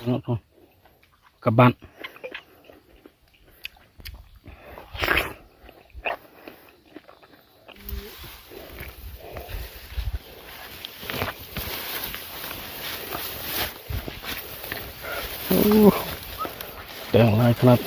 เนาะทุกคนกลับบ้านแต่งลายขนาด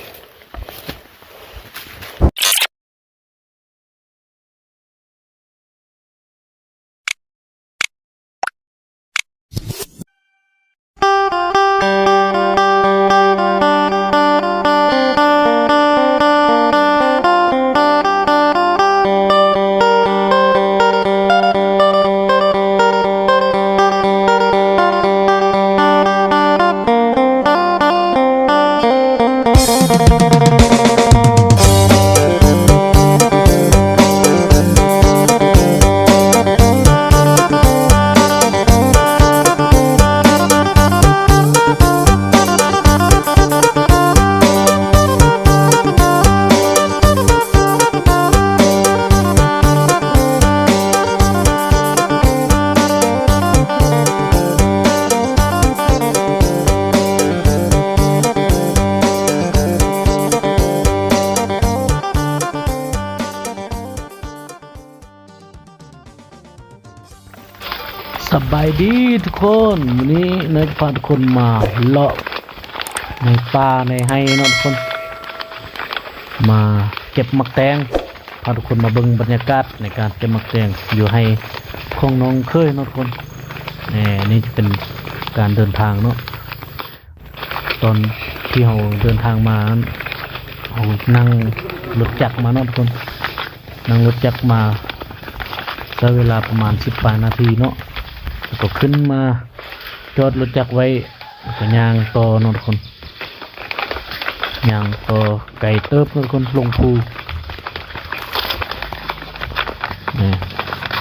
สบายดีทุกคนวันนี้นายพาทุกคนมาเลาะในป่าในไร่เนาะทุกคนมาเก็บมักแตงพาทุกคนมาเบิ่งบรรยากาศในการเก็บมักแตงอยู่ให้ของน้องเคยเนาะทุกคนนี่จะเป็นการเดินทางเนาะตอนที่เราเดินทางมาเรานั่งรถจักรมาเนาะทุกคนนั่งรถจักรมาใช้เวลาประมาณ18 นาทีเนาะก็ขึ้นมาจอดรถจักรไว้ก็ย่างต่อเนาะทุกคนย่างต่อไก่เติบเนาะทุกคนลงภู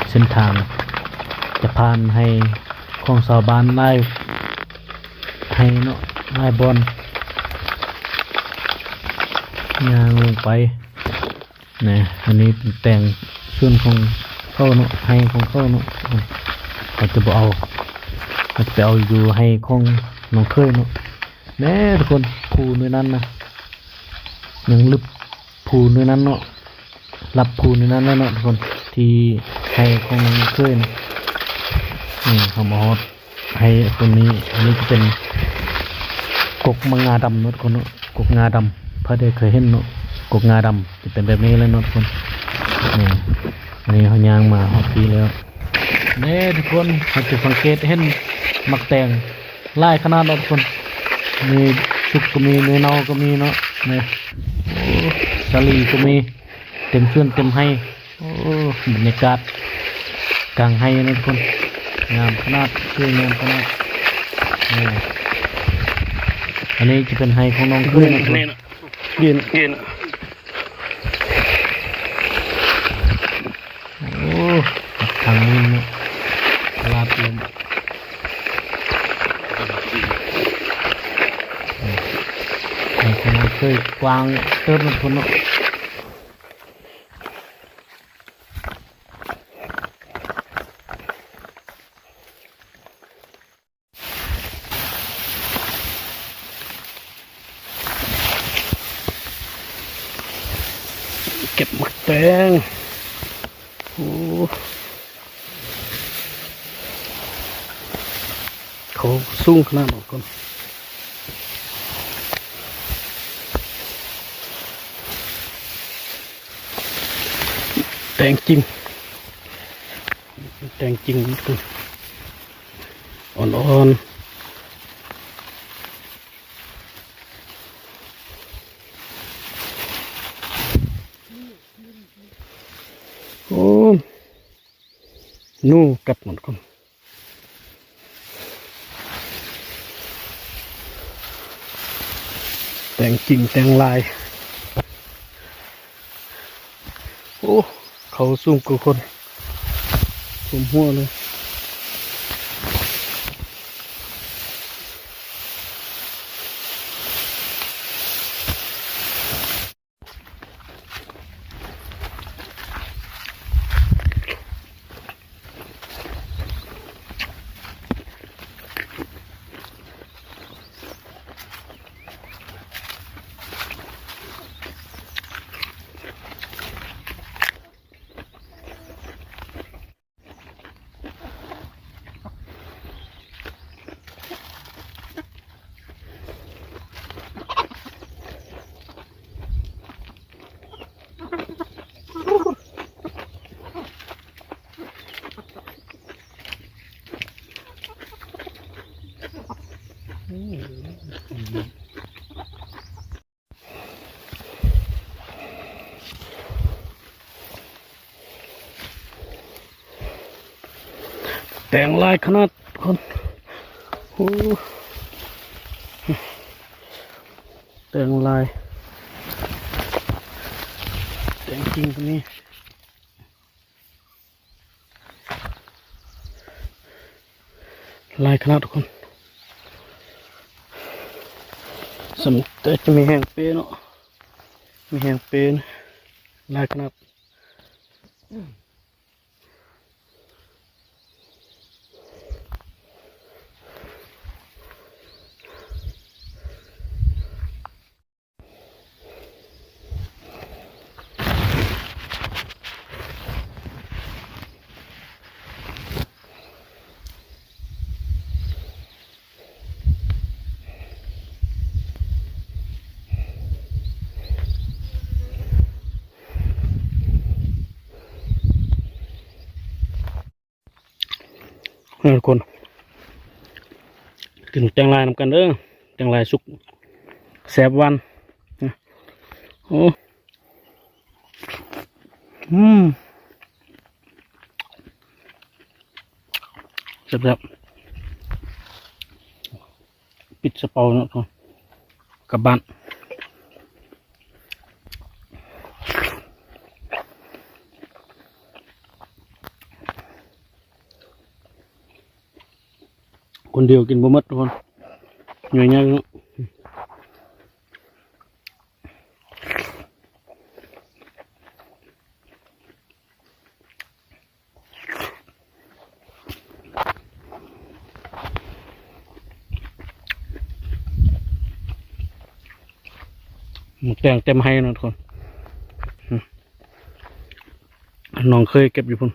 เส้นทางจะผ่านให้ของชาวบ้านได้ให้เนาะได้บอลย่างลงไปอันนี้เป็นแต่งส่วนของเข้าเนาะให้ของเข้าเนาะเราจะเอาอยู่ให้ของน้องเคยเนาะแม่ทุกคนภูในนั้นนะยังลึบภูในนั้นเนาะรับภูในนั้นแล้วเนาะทุกคนที่ให้ของน้องเคยนะเขามาฮอดให้คนนี้อันนี้จะเป็นกกมังงาดำเนาะทุกคนเนาะกกงาดำพระได้เคยเห็นเนาะกกงาดำจะเป็นแบบนี้เลยเนาะทุกคนอันนี้เขาย่างมาฮอดปีแล้วทุกคนเราจะสังเกตเห็นมักแตงไล่ขนาดทุกคนมีชุกก็มีเนื้อเน่าก็มีเนาะสาลีก็มีเต็มเชื่อนเต็มให้บรรยากาศกลางให้นะทุกคนงามขนาดสวยงามขนาดอันนี้จะเป็นให้ของน้องเคยนะทุกคนเย็นทางนี้เนาะลาดลมเคยกวางเติมมันคนเนาะเก็บมักแตงเขาสูงขนาดนั้นคนแต่งจริงคืออ่อนๆนู่กัดหมดคนแต่งจริงแต่งลายเขาสูงกว่าคนสมหัวเลย แต่งลายขนาดคนโอ้แต่งลายแต่งจริงตรงนี้ลายขนาดทุกคนสมแต่จะมีแห่งเปเนาะมีแห่งเปนลายขนาดทุกคนกินแตงลายนำกันเด้อแตงลายสุกแสบวันโอ้แซ่บๆปิดสะเปาเนาะทุกคนกลับบ้านคนเดียวกินบ่หมดทุกคนหน่วยๆเนาะหมดแดงเต็มให้นะทุกคนน้องเคยเก็บอยู่พุ่น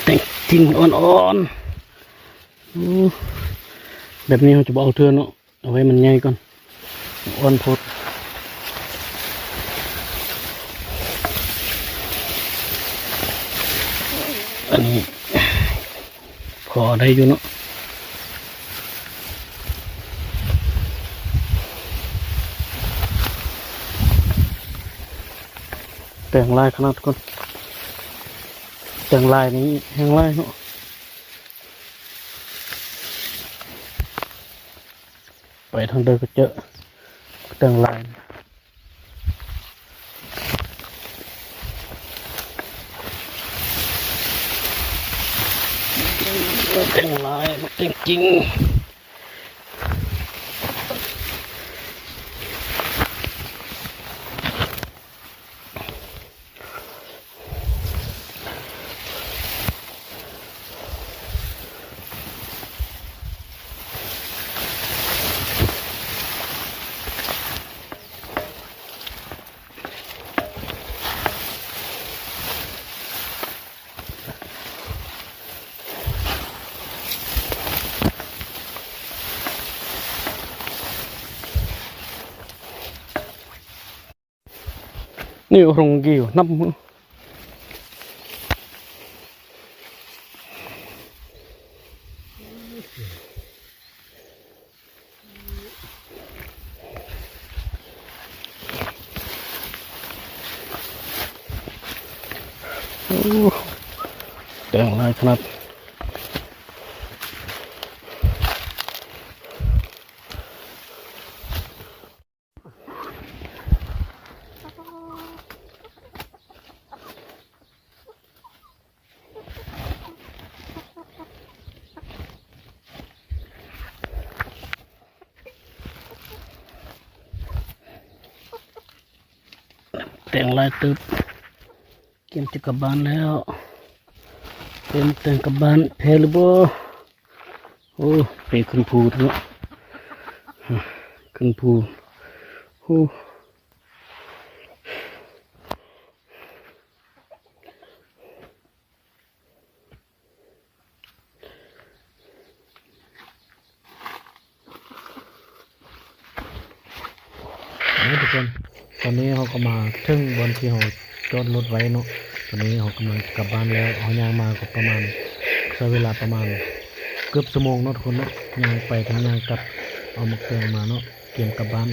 แต่งจริงอ่อนๆแบบนี้เราจะบอกเอาเทือนเนาะเอาไว้มันใหญ่ก่อนอ่อนโพดอันนี้พอได้อยู่เนาะแต่งลายขนาดก่อนแต่งลายนี้แห้งลายเนาะไปทางเดินก็เจอแต่งลายแต่งลายแต่งจริงนี่หงกี่อยู่นับมือแต่งลายขนาดแต่งลายตึบเตรียมจะกลับบ้านแล้วเตรียมแต่งกลับบ้านแพหรือบ่โอ้ไปขึ้นภูทั้งนั้นขึ้นภูโอ้นี่ทุกคนตอนนี้เขาก็มาถึงบนที่เขาจอดรถไว้เนาะตอนนี้เขากำลังกลับบ้านแล้วเขาย่างมาก็ประมาณใช้เวลาประมาณเกือบชั่วโมงเนาะทุกคนเนาะย่างไปทั้งย่างกลับ เอามาแกงมาเนาะเตรียมกลับบ้าน